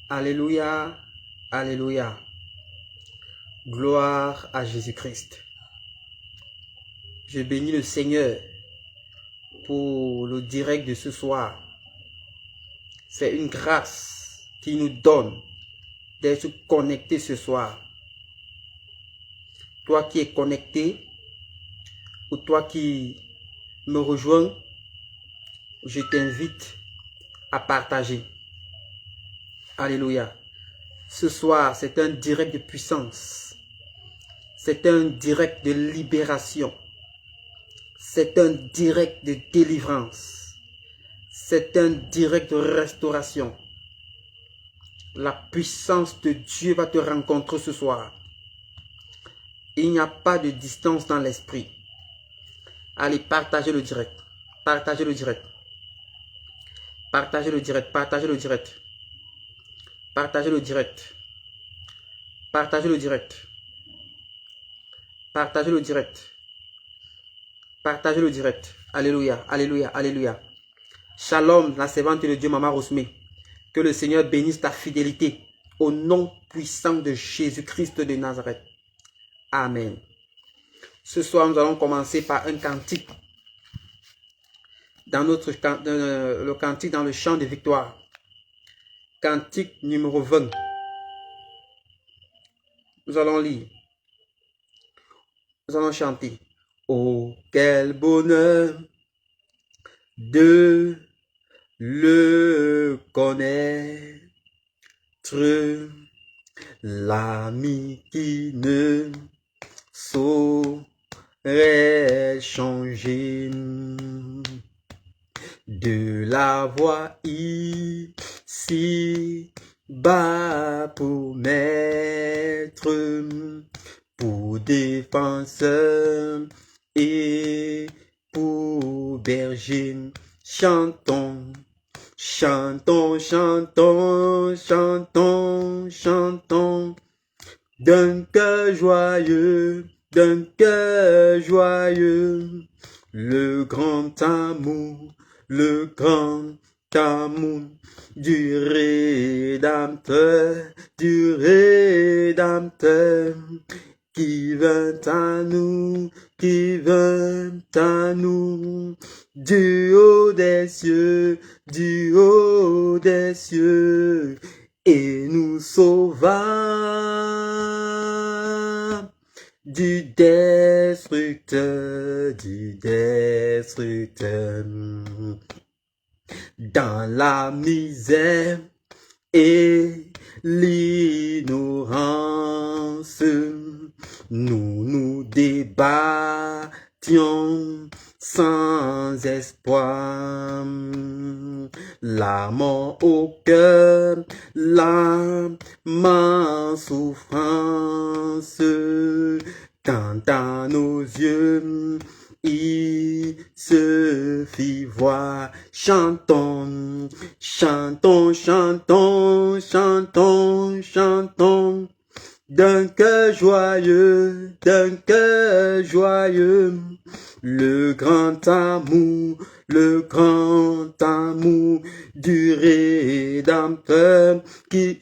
Alléluia, Alléluia. Gloire à Jésus-Christ. Je bénis le Seigneur pour le direct de ce soir. C'est une grâce qu'il nous donne d'être connectés ce soir. Toi qui es connecté ou toi qui me rejoins, je t'invite à partager. Alléluia. Ce soir, c'est un direct de puissance. C'est un direct de libération. C'est un direct de délivrance. C'est un direct de restauration. La puissance de Dieu va te rencontrer ce soir. Il n'y a pas de distance dans l'esprit. Allez, partagez le direct. Partagez le direct. Partagez le direct. Partagez le direct. Partagez le direct. Partagez le direct. Partagez le direct. Partagez le direct. Alléluia, alléluia, alléluia. Shalom, la servante de Dieu, Maman Rosemée. Que le Seigneur bénisse ta fidélité au nom puissant de Jésus-Christ de Nazareth. Amen. Ce soir, nous allons commencer par un cantique. Dans le cantique dans le chant de victoire. Cantique numéro 20. Nous allons lire. Nous allons chanter. Oh, quel bonheur de le connaître, l'ami qui ne saurait changer, de l'avoir ici bas pour maître, pour défenseur et pour berger. Chantons, chantons, chantons, chantons, chantons, d'un cœur joyeux, le grand amour du Rédempteur, qui vint à nous, du haut des cieux, et nous sauva du destructeur, dans la misère et l'ignorance, nous débattions sans espoir, la mort au cœur, l'âme en souffrance, quand à nos yeux il se fit voir. Chantons, chantons, chantons, chantons, chantons, d'un cœur joyeux, le grand amour du Rédempteur, qui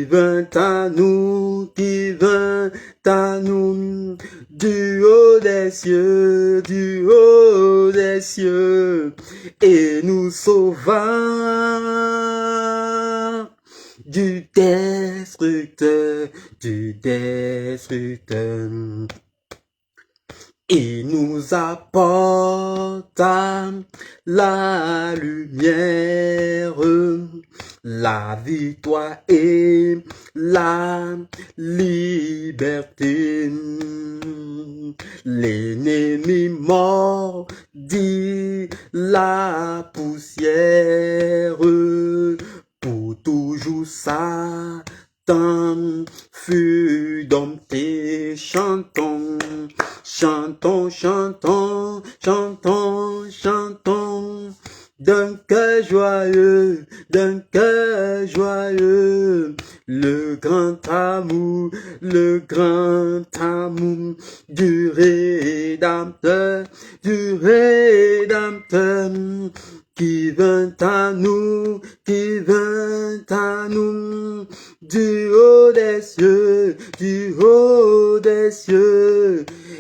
vint à nous, du haut des cieux, et nous sauva du destructeur, et nous apporta la lumière, la victoire et la liberté. L'ennemi mordit la poussière, pour toujours Satan fut dompté. Chantons, chantons, chantons, chantons, chantons, d'un cœur joyeux, le grand amour du Rédempteur, qui vint à nous, du haut des cieux,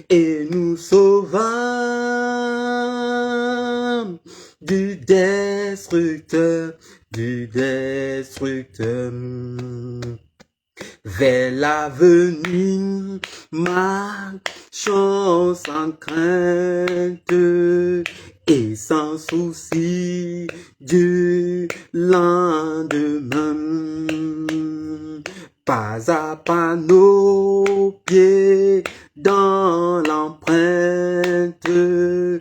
et nous sauva du destructeur, vers l'avenir, marchons sans crainte et sans souci du lendemain. Pas à pas nos pieds dans l'empreinte de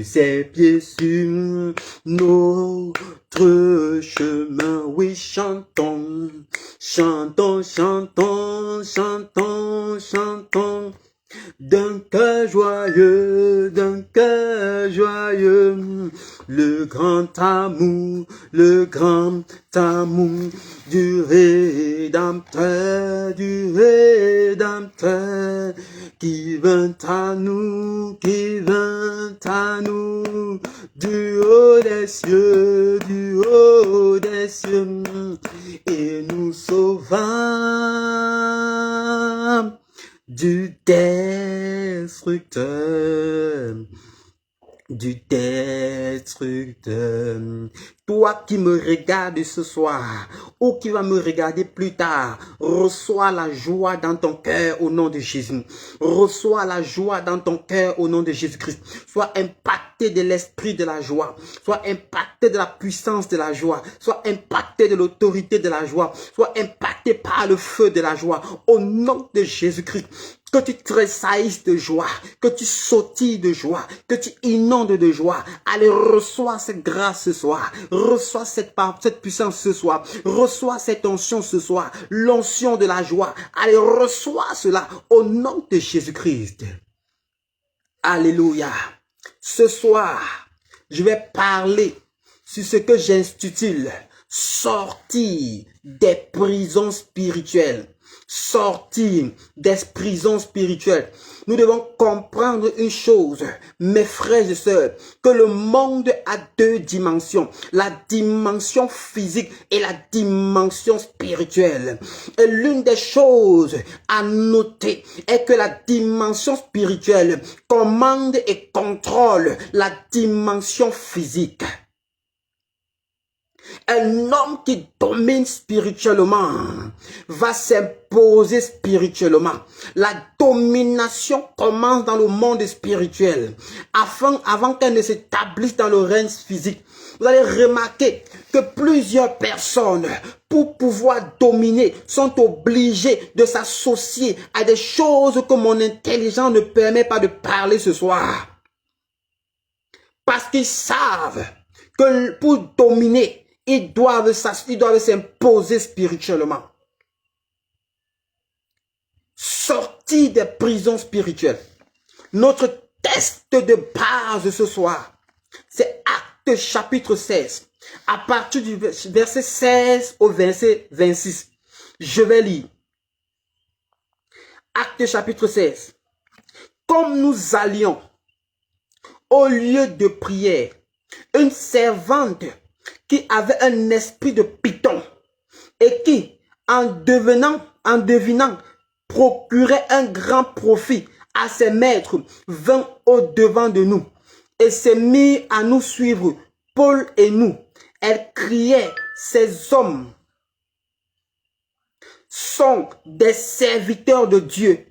ses pieds sur notre chemin. Oui, chantons, chantons, chantons, chantons, chantons. D'un cœur joyeux, le grand amour du Rédempteur, qui vint à nous, du haut des cieux, et nous sauva du destructeur. Toi qui me regardes ce soir, ou qui va me regarder plus tard, reçois la joie dans ton cœur au nom de Jésus. Reçois la joie dans ton cœur au nom de Jésus-Christ. Sois impacté de l'esprit de la joie. Sois impacté de la puissance de la joie. Sois impacté de l'autorité de la joie. Sois impacté par le feu de la joie. Au nom de Jésus-Christ. Que tu tressaillisses de joie, que tu sautilles de joie, que tu inondes de joie. Allez, reçois cette grâce ce soir. Reçois cette puissance ce soir. Reçois cette onction ce soir. L'onction de la joie. Allez, reçois cela au nom de Jésus-Christ. Alléluia. Ce soir, je vais parler sur ce que j'intitule sortir des prisons spirituelles. Sortir des prisons spirituelles. Nous devons comprendre une chose, mes frères et sœurs, que le monde a deux dimensions, la dimension physique et la dimension spirituelle. Et l'une des choses à noter est que la dimension spirituelle commande et contrôle la dimension physique. Un homme qui domine spirituellement va s'imposer spirituellement. La domination commence dans le monde spirituel avant qu'elle ne s'établisse dans le règne physique. Vous allez remarquer que plusieurs personnes, pour pouvoir dominer, sont obligées de s'associer à des choses que mon intelligence ne permet pas de parler ce soir. Parce qu'ils savent que pour dominer, ils doivent s'imposer spirituellement. Sortir des prisons spirituelles. Notre texte de base ce soir, c'est Actes chapitre 16. À partir du verset 16 au verset 26. Je vais lire. Actes chapitre 16. Comme nous allions au lieu de prière, une servante qui avait un esprit de python et qui, en devinant, procurait un grand profit à ses maîtres, vint au-devant de nous et s'est mis à nous suivre, Paul et nous. Elle criait, ces hommes sont des serviteurs de Dieu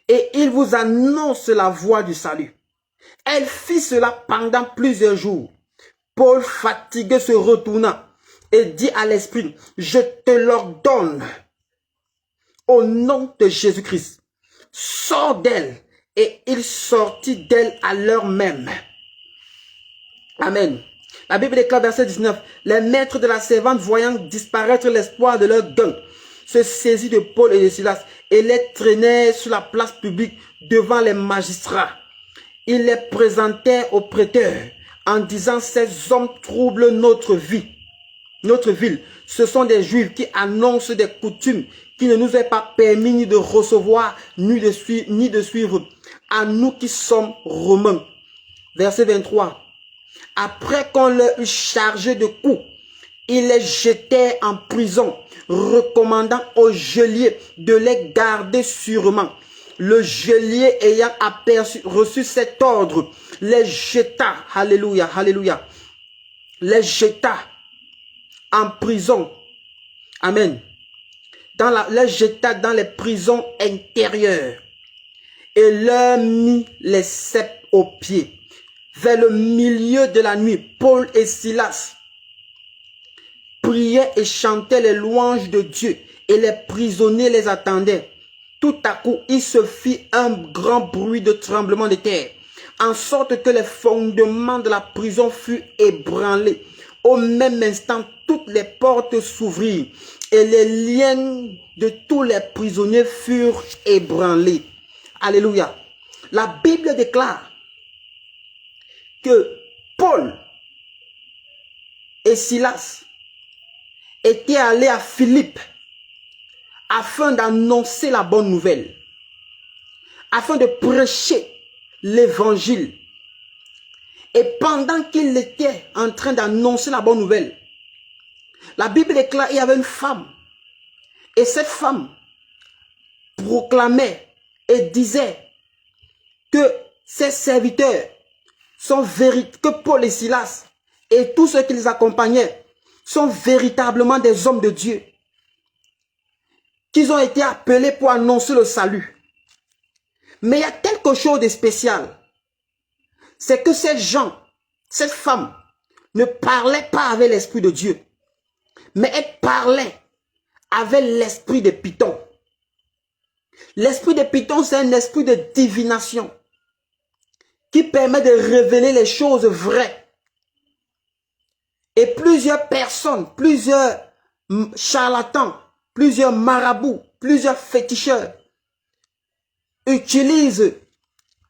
et ils vous annoncent la voie du salut. Elle fit cela pendant plusieurs jours. Paul, fatigué, se retourna et dit à l'esprit, je te l'ordonne, au nom de Jésus-Christ, sors d'elle. Et il sortit d'elle à l'heure même. Amen. La Bible déclare, verset 19, les maîtres de la servante, voyant disparaître l'espoir de leur gain, se saisit de Paul et de Silas et les traînait sur la place publique devant les magistrats. Ils les présentèrent aux prêteurs en disant, ces hommes troublent notre ville. Ce sont des Juifs qui annoncent des coutumes qui ne nous est pas permis ni de recevoir, ni de suivre, à nous qui sommes Romains. Verset 23. Après qu'on leur eut chargé de coups, ils les jetaient en prison, recommandant au geôlier de les garder sûrement. Le geôlier ayant reçu cet ordre, les jeta, alléluia, alléluia, les jeta en prison. Amen. Les jeta dans les prisons intérieures et leur mit les ceps aux pieds. Vers le milieu de la nuit, Paul et Silas priaient et chantaient les louanges de Dieu et les prisonniers les attendaient. Tout à coup, il se fit un grand bruit de tremblement de terre, en sorte que les fondements de la prison furent ébranlés. Au même instant, toutes les portes s'ouvrirent et les liens de tous les prisonniers furent ébranlés. Alléluia. La Bible déclare que Paul et Silas étaient allés à Philippe afin d'annoncer la bonne nouvelle, afin de prêcher l'évangile. Et pendant qu'il était en train d'annoncer la bonne nouvelle, la Bible déclare qu'il y avait une femme. Et cette femme proclamait et disait que ses serviteurs sont véritables, que Paul et Silas et tous ceux qui les accompagnaient sont véritablement des hommes de Dieu, qu'ils ont été appelés pour annoncer le salut. Mais il y a quelque chose de spécial. C'est que ces gens, cette femme, ne parlait pas avec l'Esprit de Dieu, mais elle parlait avec l'esprit de Python. L'esprit de Python, c'est un esprit de divination qui permet de révéler les choses vraies. Et plusieurs personnes, plusieurs charlatans, plusieurs marabouts, plusieurs féticheurs utilisent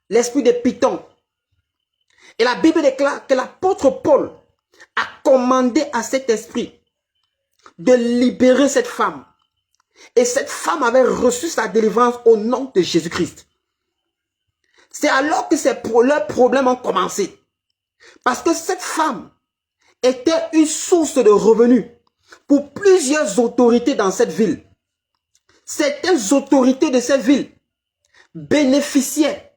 l'esprit de Python. Et la Bible déclare que l'apôtre Paul a commandé à cet esprit de libérer cette femme. Et cette femme avait reçu sa délivrance au nom de Jésus-Christ. C'est alors que leurs problèmes ont commencé. Parce que cette femme était une source de revenus pour plusieurs autorités dans cette ville. Certaines autorités de cette ville bénéficiaient,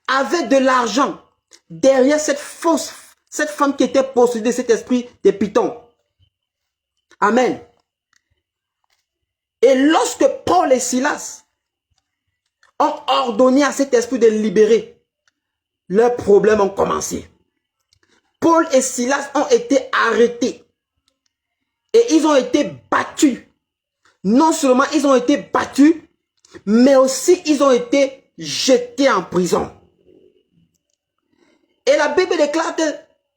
avaient de l'argent derrière cette femme qui était possédée de cet esprit de Python. Amen. Et lorsque Paul et Silas ont ordonné à cet esprit de libérer, leurs problèmes ont commencé. Paul et Silas ont été arrêtés et ils ont été battus. Non seulement ils ont été battus, mais aussi ils ont été jetés en prison. Et la Bible déclare que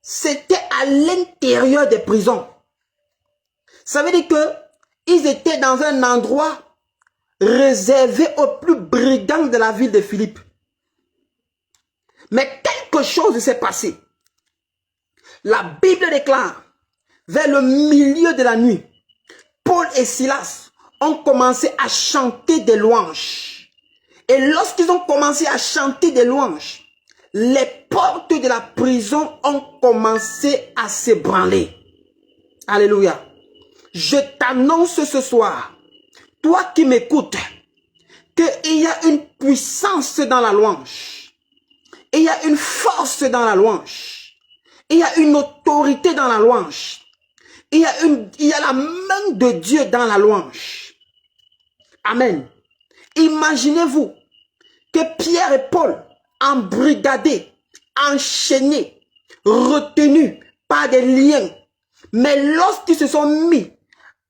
c'était à l'intérieur des prisons. Ça veut dire qu'ils étaient dans un endroit réservé aux plus brigands de la ville de Philippe. Mais quelque chose s'est passé. La Bible déclare, vers le milieu de la nuit, Paul et Silas ont commencé à chanter des louanges. Et lorsqu'ils ont commencé à chanter des louanges, les portes de la prison ont commencé à s'ébranler. Alléluia. Je t'annonce ce soir, toi qui m'écoutes, qu'il y a une puissance dans la louange. Il y a une force dans la louange. Il y a une autorité dans la louange. Il y a la main de Dieu dans la louange. Amen. Imaginez-vous que Pierre et Paul, embrigadés, enchaînés, retenus par des liens, mais lorsqu'ils se sont mis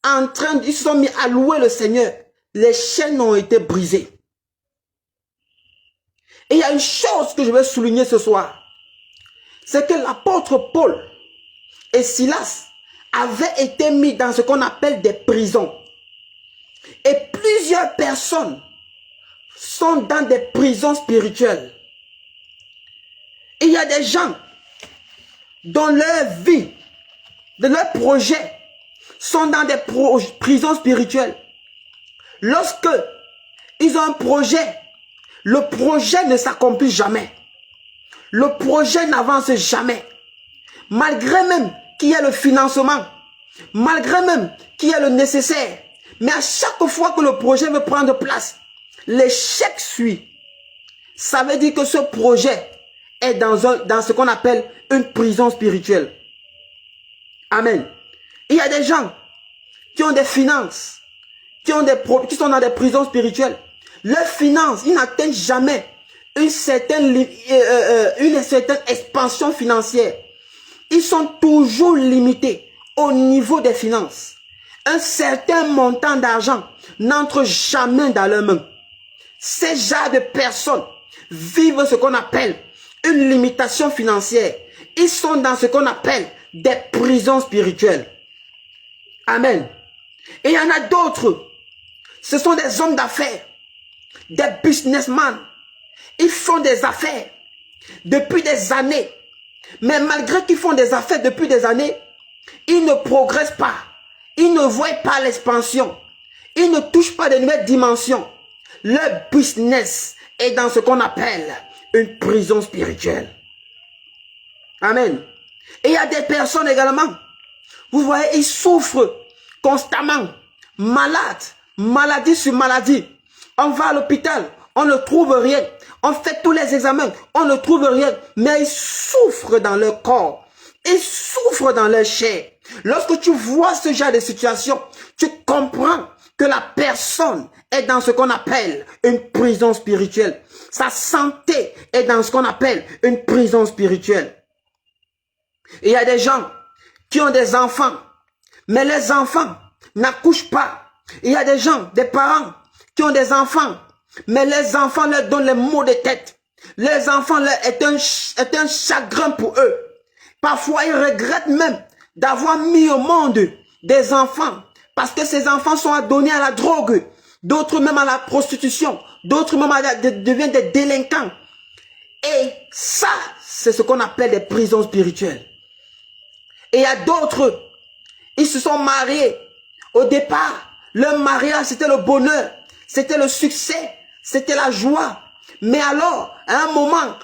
à louer le Seigneur, les chaînes ont été brisées. Et il y a une chose que je veux souligner ce soir, c'est que l'apôtre Paul et Silas avaient été mis dans ce qu'on appelle des prisons. Et plusieurs personnes sont dans des prisons spirituelles. Et il y a des gens dont leur vie, de leurs projets, sont dans des prisons spirituelles. Lorsque ils ont un projet, le projet ne s'accomplit jamais. Le projet n'avance jamais. malgré même qu'il y ait le financement, malgré même qu'il y ait le nécessaire, mais à chaque fois que le projet veut prendre place, l'échec suit. Ça veut dire que ce projet est dans ce qu'on appelle une prison spirituelle. Amen. Il y a des gens qui ont des finances, qui sont dans des prisons spirituelles. Leurs finances, ils n'atteignent jamais une certaine expansion financière. Ils sont toujours limités au niveau des finances. Un certain montant d'argent n'entre jamais dans leurs mains. Ces genres de personnes vivent ce qu'on appelle une limitation financière. Ils sont dans ce qu'on appelle des prisons spirituelles. Amen. Et il y en a d'autres. Ce sont des hommes d'affaires, des businessmen. Ils font des affaires depuis des années. Mais malgré qu'ils font des affaires depuis des années, ils ne progressent pas. Ils ne voient pas l'expansion. Ils ne touchent pas de nouvelles dimensions. Leur business est dans ce qu'on appelle une prison spirituelle. Amen. Et il y a des personnes également, vous voyez, ils souffrent constamment, malades, maladie sur maladie. On va à l'hôpital, on ne trouve rien. On fait tous les examens, on ne trouve rien. Mais ils souffrent dans leur corps. Ils souffrent dans leur chair. Lorsque tu vois ce genre de situation, tu comprends que la personne est dans ce qu'on appelle une prison spirituelle. Sa santé est dans ce qu'on appelle une prison spirituelle. Et il y a des gens qui ont des enfants, mais les enfants n'accouchent pas. Il y a des gens, des parents qui ont des enfants, mais les enfants leur donnent les maux de tête. Les enfants est un chagrin pour eux. Parfois, ils regrettent même d'avoir mis au monde des enfants parce que ces enfants sont donnés à la drogue, d'autres même à la prostitution, d'autres même deviennent des délinquants. Et ça, c'est ce qu'on appelle des prisons spirituelles. Et il y a d'autres, ils se sont mariés. Au départ, leur mariage, c'était le bonheur, c'était le succès, c'était la joie. Mais alors, à un moment,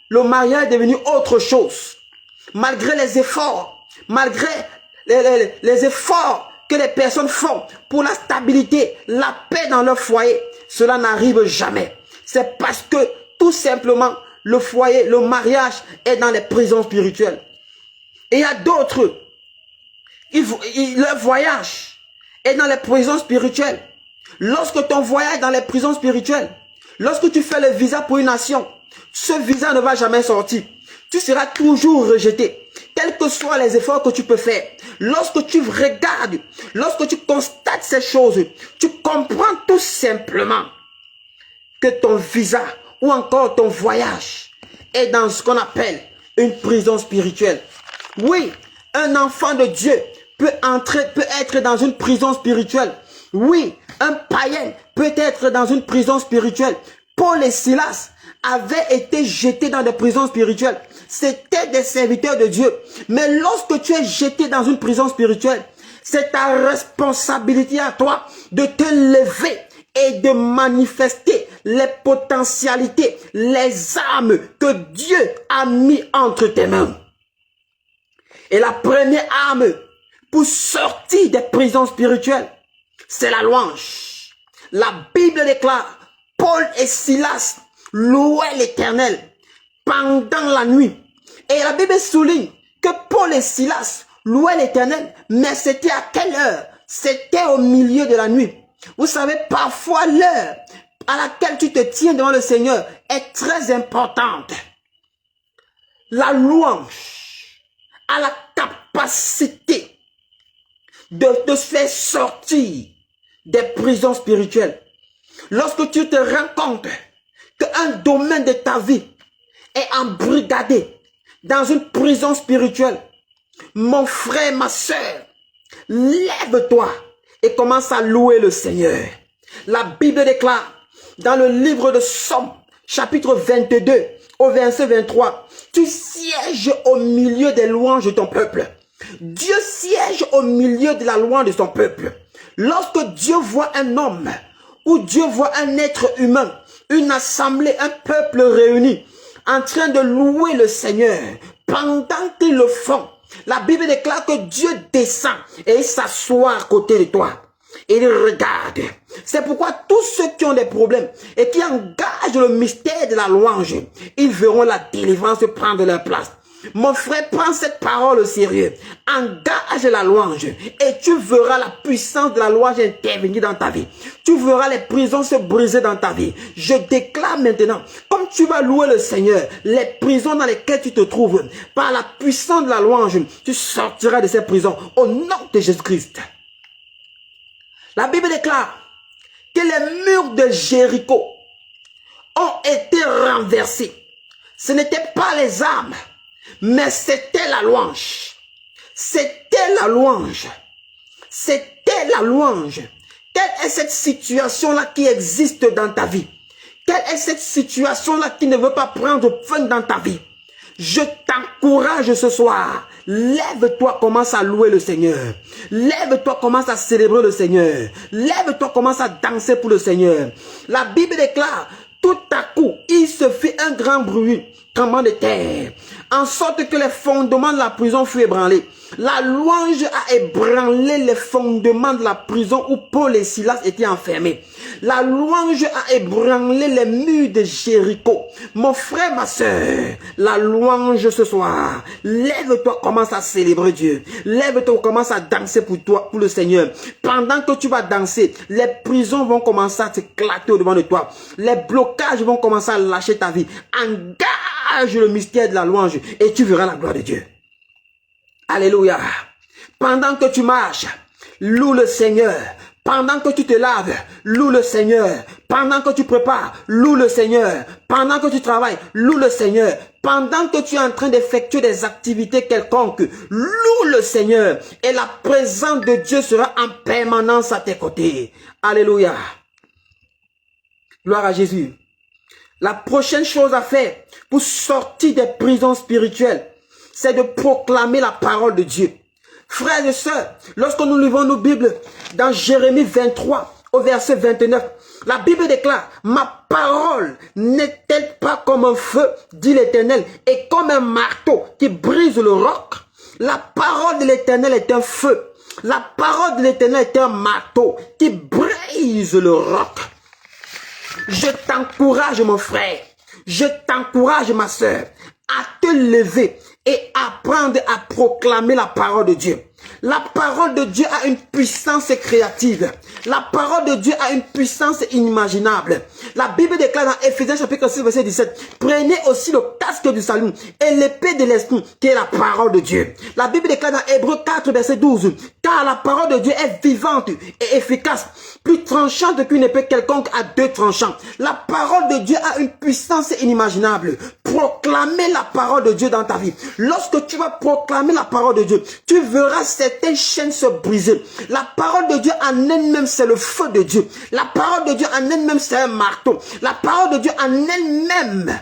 le mariage est devenu autre chose. Malgré les efforts, malgré les efforts que les personnes font pour la stabilité, la paix dans leur foyer, cela n'arrive jamais. C'est parce que, tout simplement, le foyer, le mariage est dans les prisons spirituelles. Et il y a d'autres, leur voyage est dans les prisons spirituelles. Lorsque ton voyage est dans les prisons spirituelles, lorsque tu fais le visa pour une nation, ce visa ne va jamais sortir. Tu seras toujours rejeté, quels que soient les efforts que tu peux faire. Lorsque tu regardes, lorsque tu constates ces choses, tu comprends tout simplement que ton visa ou encore ton voyage est dans ce qu'on appelle une prison spirituelle. Oui, un enfant de Dieu peut être dans une prison spirituelle. Oui, un païen peut être dans une prison spirituelle. Paul et Silas avaient été jetés dans des prisons spirituelles. C'étaient des serviteurs de Dieu. Mais lorsque tu es jeté dans une prison spirituelle, c'est ta responsabilité à toi de te lever et de manifester les potentialités, les armes que Dieu a mis entre tes mains. Et la première arme pour sortir des prisons spirituelles, c'est la louange. La Bible déclare, Paul et Silas louaient l'Éternel pendant la nuit. Et la Bible souligne que Paul et Silas louaient l'Éternel, mais c'était à quelle heure? C'était au milieu de la nuit. Vous savez, parfois l'heure à laquelle tu te tiens devant le Seigneur est très importante. La louange a la capacité de te faire sortir des prisons spirituelles. Lorsque tu te rends compte qu'un domaine de ta vie est embrigadé dans une prison spirituelle, mon frère, ma soeur, lève-toi et commence à louer le Seigneur. La Bible déclare dans le livre de Somme, chapitre 22, au verset 23, tu sièges au milieu des louanges de ton peuple. Dieu siège au milieu de la louange de son peuple. Lorsque Dieu voit un homme ou Dieu voit un être humain, une assemblée, un peuple réuni, en train de louer le Seigneur, pendant qu'ils le font, La Bible déclare que Dieu descend et il s'assoit à côté de toi. Et il regarde. C'est pourquoi tous ceux qui ont des problèmes et qui engagent le mystère de la louange, ils verront la délivrance prendre leur place. Mon frère, prends cette parole au sérieux. Engage la louange et tu verras la puissance de la louange intervenir dans ta vie. Tu verras les prisons se briser dans ta vie. Je déclare maintenant, comme tu vas louer le Seigneur, les prisons dans lesquelles tu te trouves, par la puissance de la louange, tu sortiras de ces prisons au nom de Jésus-Christ. La Bible déclare que les murs de Jéricho ont été renversés. Ce n'était pas les armes, mais c'était la louange. C'était la louange. C'était la louange. Quelle est cette situation-là qui existe dans ta vie? Quelle est cette situation-là qui ne veut pas prendre fin dans ta vie? Je t'encourage ce soir. Lève-toi, commence à louer le Seigneur. Lève-toi, commence à célébrer le Seigneur. Lève-toi, commence à danser pour le Seigneur. La Bible déclare, tout à coup, il se fit un grand bruit, tremblement de terre, en sorte que les fondements de la prison furent ébranlés. La louange a ébranlé les fondements de la prison où Paul et Silas étaient enfermés. La louange a ébranlé les murs de Jéricho. Mon frère, ma soeur, la louange ce soir. Lève-toi, commence à célébrer Dieu. Lève-toi, commence à danser pour toi, pour le Seigneur. Pendant que tu vas danser, les prisons vont commencer à s'éclater au-devant de toi. Les blocages vont commencer à lâcher ta vie. Engage le mystère de la louange et tu verras la gloire de Dieu. Alléluia. Pendant que tu marches, loue le Seigneur. Pendant que tu te laves, loue le Seigneur. Pendant que tu prépares, loue le Seigneur. Pendant que tu travailles, loue le Seigneur. Pendant que tu es en train d'effectuer des activités quelconques, loue le Seigneur. Et la présence de Dieu sera en permanence à tes côtés. Alléluia. Gloire à Jésus. La prochaine chose à faire pour sortir des prisons spirituelles, c'est de proclamer la parole de Dieu. Frères et sœurs, lorsque nous lisons nos Bibles dans Jérémie 23 au verset 29, la Bible déclare, ma parole n'est-elle pas comme un feu, dit l'Éternel, et comme un marteau qui brise le roc? La parole de l'Éternel est un feu. La parole de l'Éternel est un marteau qui brise le roc. Je t'encourage, mon frère. Je t'encourage, ma sœur, à te lever et apprendre à proclamer la parole de Dieu. La parole de Dieu a une puissance créative. La parole de Dieu a une puissance inimaginable. La Bible déclare dans Éphésiens chapitre 6 verset 17, prenez aussi le casque du salut et l'épée de l'esprit qui est la parole de Dieu. La Bible déclare dans Hébreux 4 verset 12, car la parole de Dieu est vivante et efficace, plus tranchante qu'une épée quelconque à deux tranchants. La parole de Dieu a une puissance inimaginable. Proclamer la parole de Dieu dans ta vie. Lorsque tu vas proclamer la parole de Dieu, tu verras certaines chaînes se briser. La parole de Dieu en elle-même, c'est le feu de Dieu. La parole de Dieu en elle-même, c'est un marteau. La parole de Dieu en elle-même,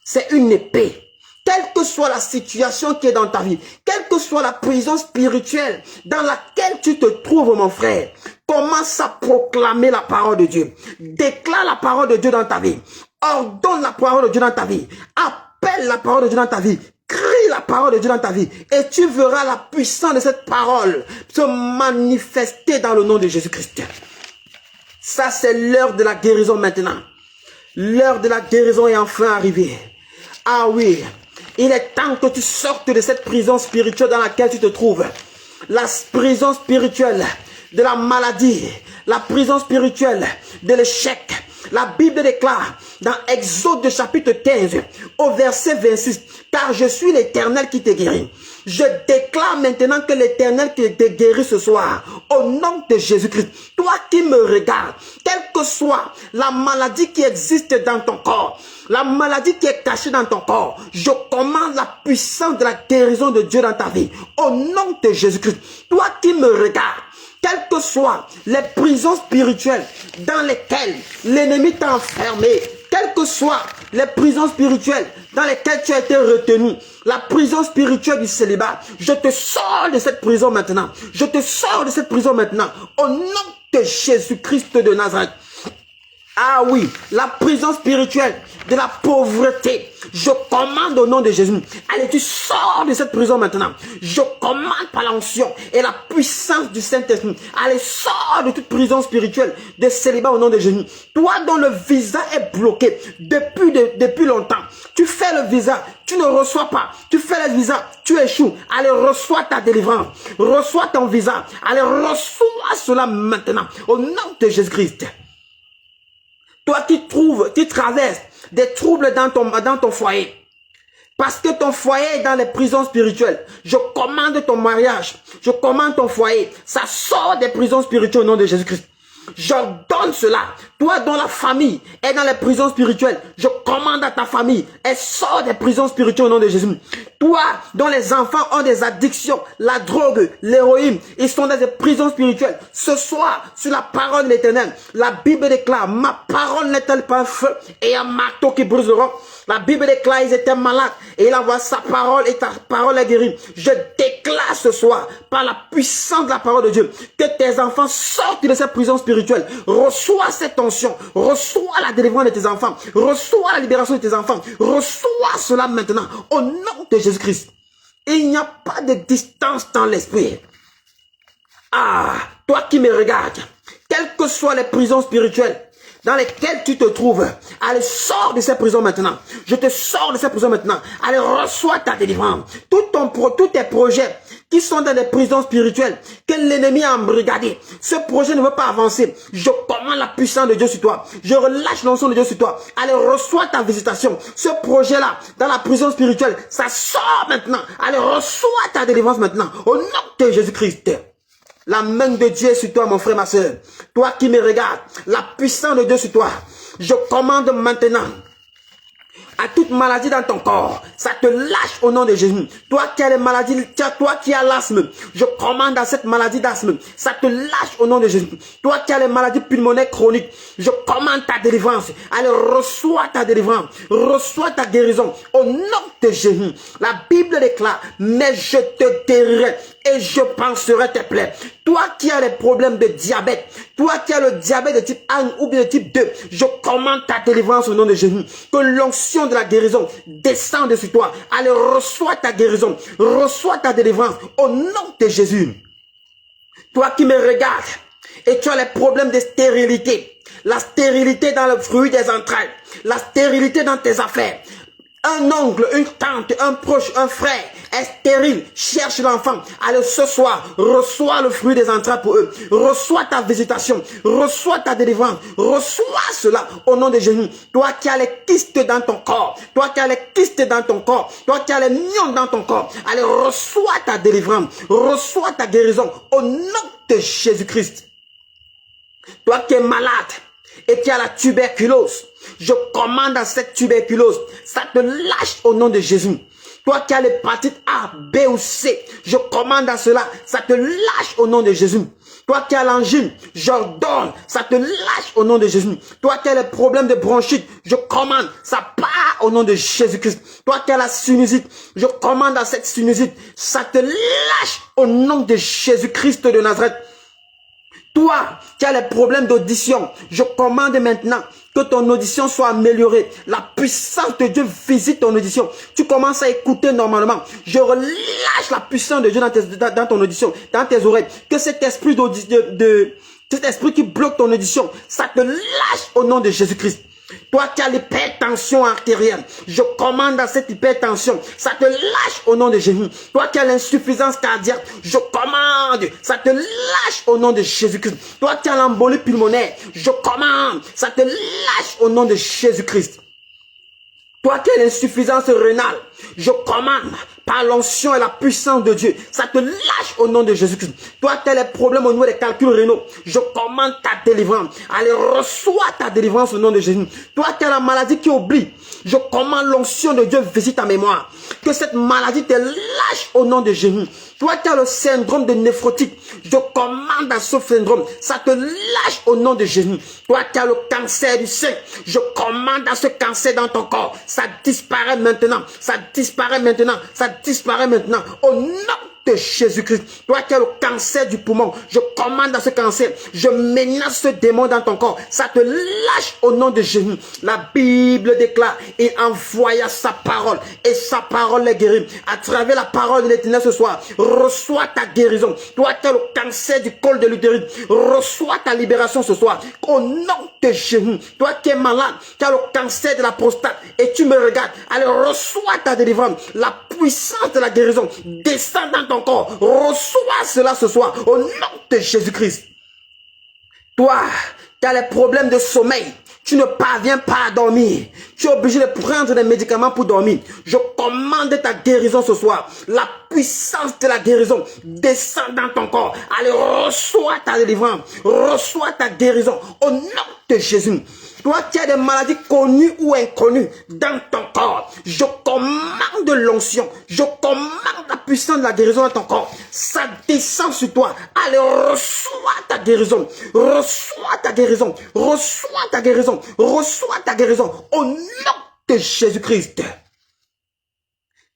c'est une épée. Quelle que soit la situation qui est dans ta vie, quelle que soit la prison spirituelle dans laquelle tu te trouves, mon frère, commence à proclamer la parole de Dieu. Déclare la parole de Dieu dans ta vie. Ordonne la parole de Dieu dans ta vie. Appelle la parole de Dieu dans ta vie. Crie la parole de Dieu dans ta vie. Et tu verras la puissance de cette parole se manifester dans le nom de Jésus-Christ. Ça, c'est l'heure de la guérison maintenant. L'heure de la guérison est enfin arrivée. Ah oui, il est temps que tu sortes de cette prison spirituelle dans laquelle tu te trouves. La prison spirituelle de la maladie. La prison spirituelle de l'échec. La Bible déclare dans Exode chapitre 15 au verset 26, car je suis l'Éternel qui te guérit. Je déclare maintenant que l'Éternel qui te guérit ce soir, au nom de Jésus-Christ. Toi qui me regardes, quelle que soit la maladie qui existe dans ton corps, la maladie qui est cachée dans ton corps, je commande la puissance de la guérison de Dieu dans ta vie, au nom de Jésus-Christ. Toi qui me regardes, quelles que soient les prisons spirituelles dans lesquelles l'ennemi t'a enfermé, quelles que soient les prisons spirituelles dans lesquelles tu as été retenu, la prison spirituelle du célibat, je te sors de cette prison maintenant. Je te sors de cette prison maintenant. Au nom de Jésus-Christ de Nazareth. Ah oui, la prison spirituelle de la pauvreté. Je commande au nom de Jésus. Allez, tu sors de cette prison maintenant. Je commande par l'onction et la puissance du Saint-Esprit. Allez, sors de toute prison spirituelle de célibat au nom de Jésus. Toi dont le visa est bloqué depuis longtemps. Tu fais le visa, tu ne reçois pas. Tu fais le visa, tu échoues. Allez, reçois ta délivrance. Reçois ton visa. Allez, reçois cela maintenant. Au nom de Jésus-Christ. Toi qui traverses des troubles dans ton foyer. Parce que ton foyer est dans les prisons spirituelles. Je commande ton mariage. Je commande ton foyer. Ça sort des prisons spirituelles au nom de Jésus-Christ. J'ordonne cela. Toi dont la famille est dans les prisons spirituelles, je commande à ta famille. Elle sort des prisons spirituelles au nom de Jésus. Toi dont les enfants ont des addictions, la drogue, l'héroïne, ils sont dans des prisons spirituelles. Ce soir, sur la parole de l'Éternel, la Bible déclare, ma parole n'est-elle pas un feu et un marteau qui brûle le roc? La Bible déclare, ils étaient malades et il envoie sa parole et ta parole est guérie. Je déclare ce soir, par la puissance de la parole de Dieu, que tes enfants sortent de cette prison spirituelle. Reçois cette onction, reçois la délivrance de tes enfants, reçois la libération de tes enfants, reçois cela maintenant, au nom de Jésus-Christ. Il n'y a pas de distance dans l'esprit. Ah, toi qui me regardes, quelles que soient les prisons spirituelles dans lesquelles tu te trouves, allez, sors de cette prison maintenant. Je te sors de cette prison maintenant. Allez, reçois ta délivrance. Tous tes projets qui sont dans des prisons spirituelles, que l'ennemi a embrigadé, ce projet ne veut pas avancer. Je commande la puissance de Dieu sur toi. Je relâche l'onction de Dieu sur toi. Allez, reçois ta visitation. Ce projet-là, dans la prison spirituelle, ça sort maintenant. Allez, reçois ta délivrance maintenant. Au nom de Jésus-Christ. La main de Dieu est sur toi, mon frère, ma soeur. Toi qui me regardes, la puissance de Dieu sur toi. Je commande maintenant à toute maladie dans ton corps, ça te lâche au nom de Jésus. Toi qui as les maladies, toi qui as l'asthme, je commande à cette maladie d'asthme, ça te lâche au nom de Jésus. Toi qui as les maladies pulmonaires chroniques, je commande ta délivrance. Allez, reçois ta délivrance, reçois ta guérison au nom de Jésus. La Bible déclare, mais je te guérirai et je panserai tes plaies. Toi qui as les problèmes de diabète, toi qui as le diabète de type 1 ou bien de type 2, je commande ta délivrance au nom de Jésus. Que l'onction de la guérison descende sur toi. Allez, reçois ta guérison, reçois ta délivrance au nom de Jésus. Toi qui me regardes et tu as les problèmes de stérilité, la stérilité dans le fruit des entrailles, la stérilité dans tes affaires, un oncle, une tante, un proche, un frère est stérile, cherche l'enfant. Allez, ce soir, reçois le fruit des entrailles pour eux. Reçois ta visitation, reçois ta délivrance, reçois cela au nom de Jésus. Toi qui as les kystes dans ton corps, toi qui as les kystes dans ton corps, toi qui as les myons dans ton corps, allez, reçois ta délivrance, reçois ta guérison au nom de Jésus-Christ. Toi qui es malade et qui as la tuberculose, je commande à cette tuberculose, ça te lâche au nom de Jésus. Toi qui as l'hépatite A, B ou C, je commande à cela, ça te lâche au nom de Jésus. Toi qui as l'angine, j'ordonne, ça te lâche au nom de Jésus. Toi qui as les problèmes de bronchite, je commande, ça part au nom de Jésus-Christ. Toi qui as la sinusite, je commande à cette sinusite, ça te lâche au nom de Jésus-Christ de Nazareth. Toi qui as les problèmes d'audition, je commande maintenant que ton audition soit améliorée. La puissance de Dieu visite ton audition. Tu commences à écouter normalement. Je relâche la puissance de Dieu dans ton audition, dans tes oreilles. Que cet esprit cet esprit qui bloque ton audition, ça te lâche au nom de Jésus-Christ. Toi qui as l'hypertension artérielle, je commande à cette hypertension, ça te lâche au nom de Jésus. Toi qui as l'insuffisance cardiaque, je commande, ça te lâche au nom de Jésus-Christ. Toi qui as l'embolie pulmonaire, je commande, ça te lâche au nom de Jésus-Christ. Toi qui as l'insuffisance rénale, je commande par l'onction et la puissance de Dieu, ça te lâche au nom de Jésus-Christ. Toi qui as les problèmes au niveau des calculs rénaux, je commande ta délivrance. Allez, reçois ta délivrance au nom de Jésus. Toi qui as la maladie qui oublie, je commande l'onction de Dieu visite ta mémoire. Que cette maladie te lâche au nom de Jésus. Toi qui as le syndrome de néphrotique, je commande à ce syndrome, ça te lâche au nom de Jésus. Toi qui as le cancer du sein, je commande à ce cancer dans ton corps, ça disparaît maintenant, ça disparaît maintenant, ça disparaît maintenant, au nom de Jésus-Christ, toi qui as le cancer du poumon, je commande à ce cancer, je menace ce démon dans ton corps, ça te lâche au nom de Jésus. La Bible déclare, il envoya sa parole et sa parole est guérie. À travers la parole de l'Éternel ce soir, reçois ta guérison. Toi qui as le cancer du col de l'utérus, reçois ta libération ce soir au nom de Jésus. Toi qui es malade, qui as le cancer de la prostate et tu me regardes, allez, reçois ta délivrance. La puissance de la guérison descend dans ton corps. Reçois cela ce soir au nom de Jésus-Christ. Toi qui as les problèmes de sommeil, tu ne parviens pas à dormir, tu es obligé de prendre des médicaments pour dormir. Je commande ta guérison ce soir. La puissance de la guérison descend dans ton corps. Allez, reçois ta délivrance, reçois ta guérison au nom de Jésus. Toi qui as des maladies connues ou inconnues dans ton corps, je commande l'onction, je commande la puissance de la guérison dans ton corps. Ça descend sur toi. Allez, reçois ta guérison, reçois ta guérison, reçois ta guérison, reçois ta guérison au nom de Jésus-Christ.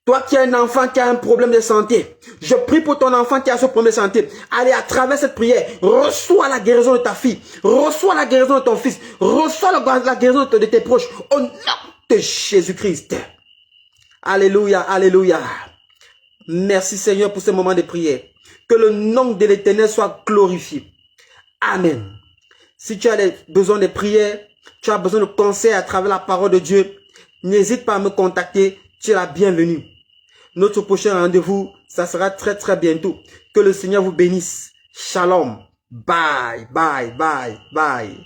Toi qui as un enfant qui a un problème de santé, je prie pour ton enfant qui a ce problème de santé. Allez, à travers cette prière, reçois la guérison de ta fille, reçois la guérison de ton fils, reçois la guérison de tes proches, au nom de Jésus-Christ. Alléluia, alléluia. Merci Seigneur pour ce moment de prière. Que le nom de l'Éternel soit glorifié. Amen. Si tu as besoin de prière, tu as besoin de conseils à travers la parole de Dieu, n'hésite pas à me contacter, tu es la bienvenue. Notre prochain rendez-vous, ça sera très bientôt. Que le Seigneur vous bénisse. Shalom. Bye, bye, bye, bye.